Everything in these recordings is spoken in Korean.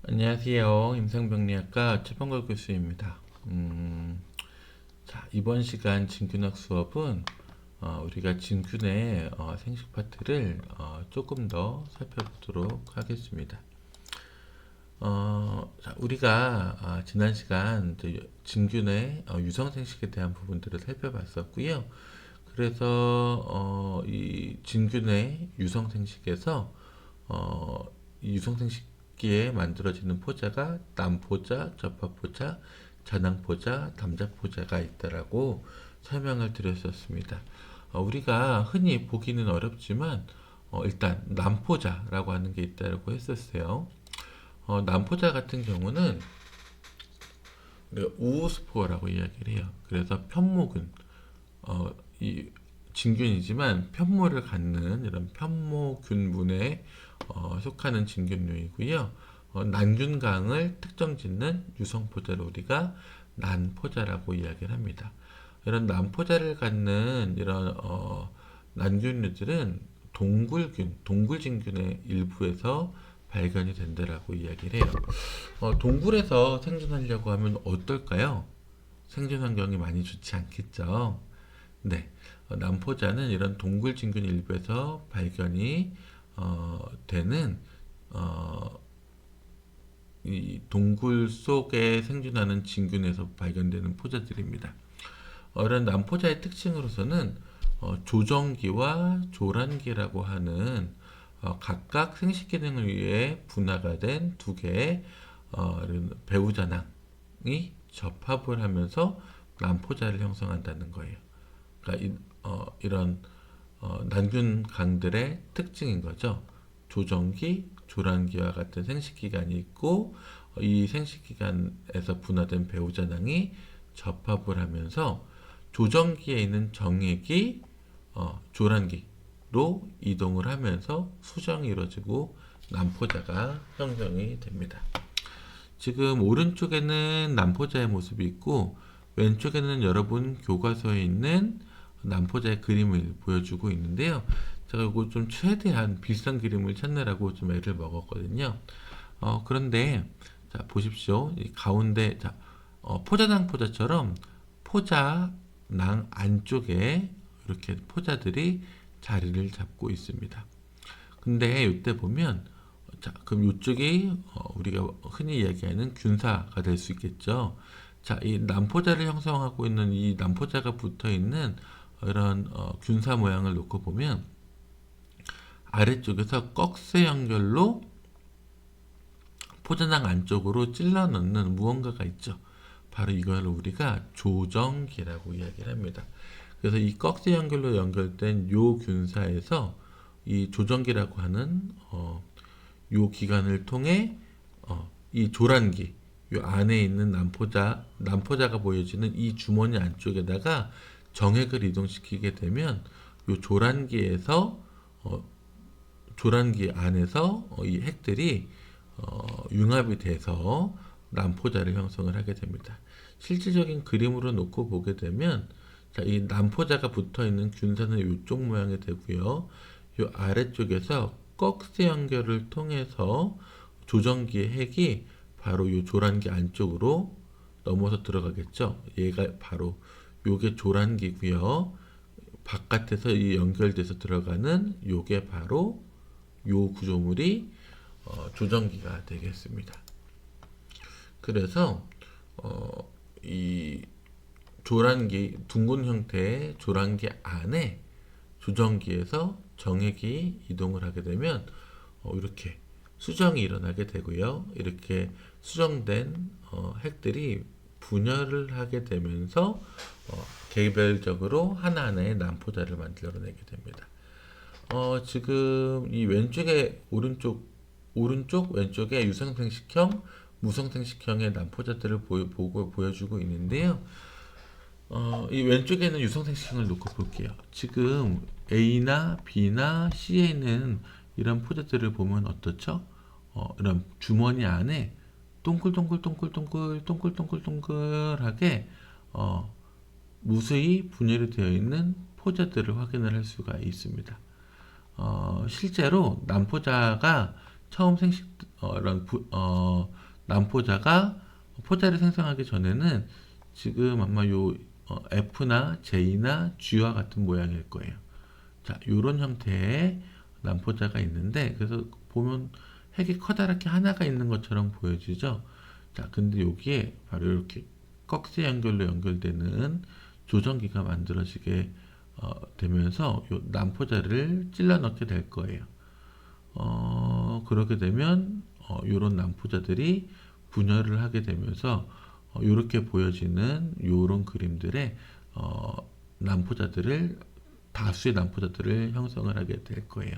안녕하세요. 임상병리학과 최범걸 교수입니다. 자, 이번 시간 진균학 수업은 우리가 진균의 생식 파트를 조금 더 살펴보도록 하겠습니다. 자, 우리가 지난 시간 진균의 유성 생식에 대한 부분들을 살펴봤었고요. 그래서 이 진균의 유성 생식에서 이 유성 생식기에 만들어지는 포자가 남포자, 접합포자, 자낭포자, 담자포자가 있다라고 설명을 드렸었습니다. 우리가 흔히 보기는 어렵지만 일단 남포자라고 하는 게 있다라고 했었어요. 남포자 같은 경우는 우리가 우스포어라고 이야기를 해요. 그래서 편모균, 이 진균이지만 편모를 갖는 이런 편모균문에 속하는 진균류이고요. 난균강을 특정짓는 유성포자를 우리가 난포자라고 이야기를 합니다. 이런 난포자를 갖는 이런 난균류들은 동굴균, 동굴진균의 일부에서 발견이 된다라고 이야기를 해요. 동굴에서 생존하려고 하면 어떨까요? 생존 환경이 많이 좋지 않겠죠. 네, 남포자는 이런 동굴진균 일부에서 발견이 되는 이 동굴 속에 생존하는 진균에서 발견되는 포자들입니다. 이런 남포자의 특징으로서는 조정기와 조란기라고 하는 각각 생식 기능을 위해 분화가 된 두 개의 이런 배우자낭이 접합을 하면서 남포자를 형성한다는 거예요. 그러니까 이런 난균강들의 특징인 거죠. 조정기, 조란기와 같은 생식기관이 있고 이 생식기관에서 분화된 배우자낭이 접합을 하면서 조정기에 있는 정액이 조란기로 이동을 하면서 수정이 이루어지고 남포자가 형성이 됩니다. 지금 오른쪽에는 남포자의 모습이 있고 왼쪽에는 여러분 교과서에 있는 남포자의 그림을 보여주고 있는데요. 제가 이거 좀 최대한 비슷한 그림을 찾느라고 좀 애를 먹었거든요. 그런데 자 보십시오. 이 가운데 자 포자낭 포자처럼 포자낭 안쪽에 이렇게 포자들이 자리를 잡고 있습니다. 근데 이때 보면 자 그럼 이쪽이 우리가 흔히 이야기하는 균사가 될 수 있겠죠. 자, 이 남포자를 형성하고 있는 이 남포자가 붙어 있는 이런 균사 모양을 놓고 보면 아래쪽에서 꺽쇠 연결로 포자낭 안쪽으로 찔러 넣는 무언가가 있죠. 바로 이걸 우리가 조정기라고 이야기를 합니다. 그래서 이 꺽쇠 연결로 연결된 요 균사에서 이 조정기라고 하는 요 기관을 통해 이 조란기, 요 안에 있는 남포자가 보여지는 이 주머니 안쪽에다가 정액을 이동시키게 되면 요 조란기에서 조란기 안에서 이 핵들이 융합이 돼서 남포자를 형성을 하게 됩니다. 실질적인 그림으로 놓고 보게 되면 자, 이 남포자가 붙어 있는 균사는 이쪽 모양이 되고요. 이 아래쪽에서 꺽쇠 연결을 통해서 조정기의 핵이 바로 이 조란기 안쪽으로 넘어서 들어가겠죠. 얘가 바로 요게 조란기고요. 바깥에서 이 연결돼서 들어가는 요게 바로 요 구조물이 조정기가 되겠습니다. 그래서 이 조란기 둥근 형태의 조란기 안에 조정기에서 정액이 이동을 하게 되면 이렇게 수정이 일어나게 되고요. 이렇게 수정된 핵들이 분열을 하게 되면서 개별적으로 하나하나의 남포자를 만들어내게 됩니다. 지금 이 왼쪽에 오른쪽 왼쪽에 유성생식형, 무성생식형의 남포자들을 보여주고 있는데요. 이 왼쪽에는 유성생식형을 놓고 볼게요. 지금 A나 B나 C에 있는 이런 포자들을 보면 어떻죠? 이런 주머니 안에 동글동글동글동글동글동글동글하게 무수히 분열이 되어 있는 포자들을 확인을 할 수가 있습니다. 실제로 남포자가 처음 난포자가 포자를 생성하기 전에는 지금 아마 F나 J나 G와 같은 모양일 거예요. 자, 요런 형태의 난포자가 있는데, 그래서 보면 핵이 커다랗게 하나가 있는 것처럼 보여지죠? 자, 근데 여기에 바로 이렇게 꺽쇠 연결로 연결되는 조정기가 만들어지게 되면서 요 난포자를 찔러 넣게 될 거예요. 그렇게 되면 요런 난포자들이 분열을 하게 되면서 요렇게 보여지는 요런 그림들의 난포자들을 다수의 난포자들을 형성을 하게 될 거예요.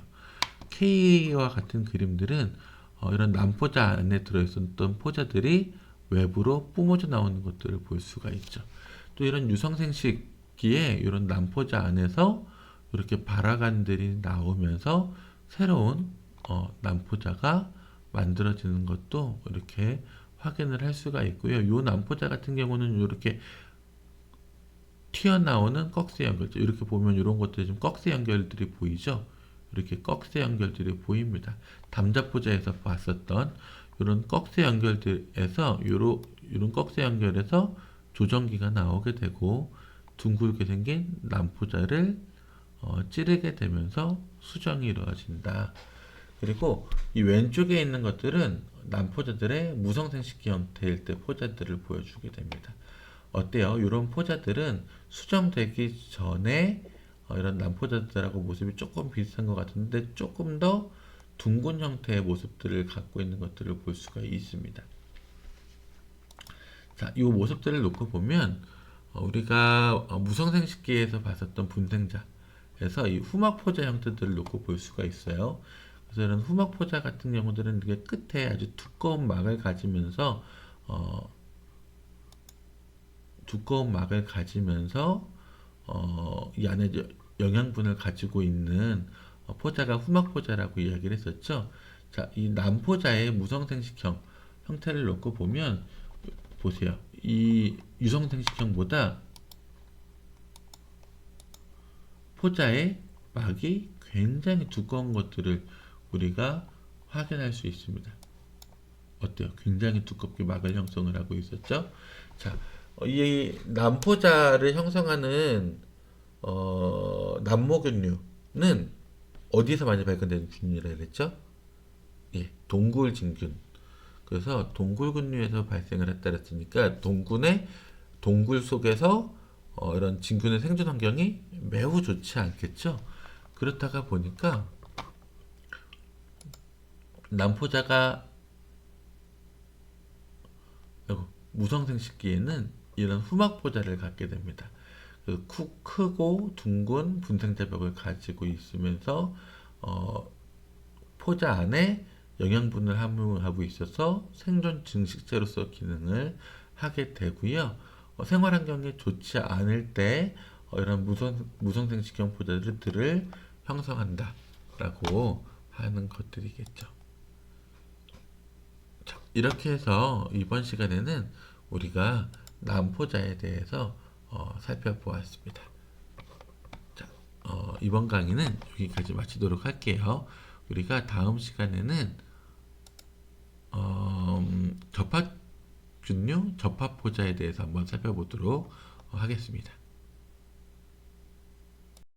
K와 같은 그림들은 이런 난포자 안에 들어있었던 포자들이 외부로 뿜어져 나오는 것들을 볼 수가 있죠. 또 이런 유성생식기에 이런 난포자 안에서 이렇게 발화관들이 나오면서 새로운 난포자가 만들어지는 것도 이렇게 확인을 할 수가 있고요. 이 난포자 같은 경우는 이렇게 튀어나오는 꺽쇠 연결, 이렇게 보면 이런 것들이 좀 꺽쇠 연결들이 보이죠? 이렇게 꺽쇠 연결들이 보입니다. 담자포자에서 봤었던 이런 꺽쇠 연결들에서 이런 꺽쇠 연결에서 조정기가 나오게 되고 둥글게 생긴 난포자를 찌르게 되면서 수정이 이루어진다. 그리고 이 왼쪽에 있는 것들은 난포자들의 무성생식기 형태일 때 포자들을 보여주게 됩니다. 어때요? 이런 포자들은 수정되기 전에 이런 난포자들하고 모습이 조금 비슷한 것 같은데 조금 더 둥근 형태의 모습들을 갖고 있는 것들을 볼 수가 있습니다. 자, 이 모습들을 놓고 보면 우리가 무성생식기에서 봤었던 분생자에서 이 후막포자 형태들을 놓고 볼 수가 있어요. 그래서 이런 후막포자 같은 경우들은 이게 끝에 아주 두꺼운 막을 가지면서 이 안에 영양분을 가지고 있는 포자가 후막포자라고 이야기를 했었죠. 자, 이 난포자의 무성생식형 형태를 놓고 보면 보세요. 이 유성생식형보다 포자의 막이 굉장히 두꺼운 것들을 우리가 확인할 수 있습니다. 어때요? 굉장히 두껍게 막을 형성을 하고 있었죠. 자, 이 난포자를 형성하는 난모균류는 어디서 많이 발견되는 균이라 그랬죠? 예, 동굴진균. 그래서 동굴균류에서 발생을 했다 그랬으니까 동굴 속에서 이런 진균의 생존 환경이 매우 좋지 않겠죠? 그렇다가 보니까 난포자가 무성생식기에는 이런 후막포자를 갖게 됩니다. 크고 둥근 분생자벽을 가지고 있으면서 포자 안에 영양분을 함유하고 있어서 생존 증식제로서 기능을 하게 되고요. 생활 환경이 좋지 않을 때 이런 무성생식형 포자들을 형성한다라고 하는 것들이겠죠. 자, 이렇게 해서 이번 시간에는 우리가 난포자에 대해서 살펴보았습니다. 자, 이번 강의는 여기까지 마치도록 할게요. 우리가 다음 시간에는 접합균류, 접합포자에 대해서 한번 살펴보도록 하겠습니다.